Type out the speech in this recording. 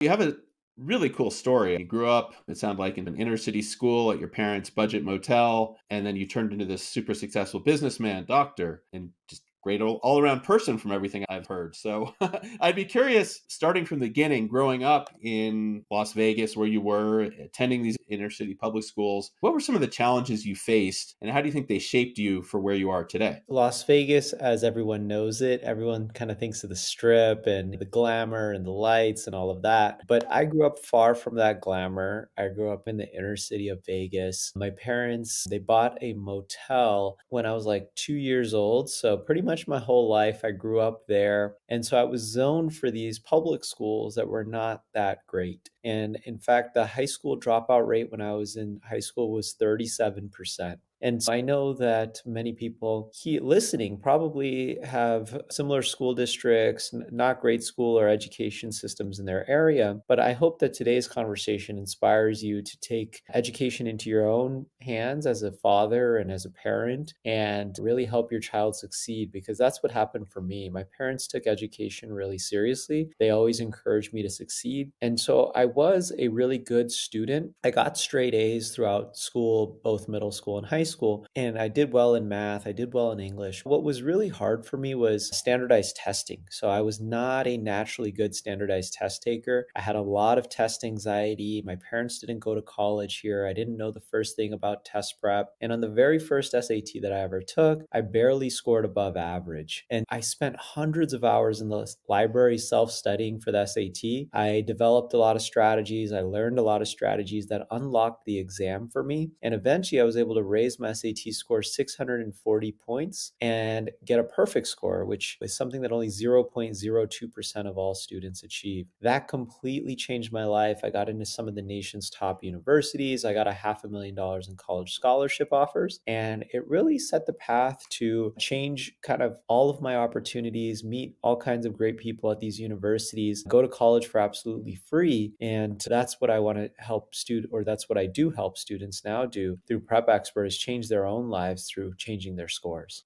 You have a really cool story. You grew up, it sounded like, in an inner city school at your parents' budget motel, and then you turned into this super successful businessman, doctor, and just great all around person from everything I've heard. So I'd be curious, starting from the beginning, growing up in Las Vegas, where you were attending these inner city public schools, what were some of the challenges you faced, and how do you think they shaped you for where you are today? Las Vegas, as everyone knows it, everyone kind of thinks of the strip and the glamour and the lights and all of that. But I grew up far from that glamour. I grew up in the inner city of Vegas. My parents, they bought a motel when I was like 2 years old. So pretty much my whole life, I grew up there. And so I was zoned for these public schools that were not that great. And in fact, the high school dropout rate when I was in high school was 37%. And so I know that many people listening probably have similar school districts, not great school or education systems in their area. But I hope that today's conversation inspires you to take education into your own hands as a father and as a parent and really help your child succeed, because that's what happened for me. My parents took education really seriously. They always encouraged me to succeed. And so I was a really good student. I got straight A's throughout school, both middle school and high school. And I did well in math. I did well in English. What was really hard for me was standardized testing. So I was not a naturally good standardized test taker. I had a lot of test anxiety. My parents didn't go to college here. I didn't know the first thing about test prep. And on the very first SAT that I ever took, I barely scored above average. And I spent hundreds of hours in the library self-studying for the SAT. I developed a lot of strategies. I learned a lot of strategies that unlocked the exam for me. And eventually I was able to raise my SAT score 640 points and get a perfect score, which is something that only 0.02% of all students achieve. That completely changed my life. I got into some of the nation's top universities. I got a $500,000 in college scholarship offers. And it really set the path to change kind of all of my opportunities, meet all kinds of great people at these universities, go to college for absolutely free. And that's what I want to help or that's what I do help students now do through Prep Expert, is change their own lives through changing their scores.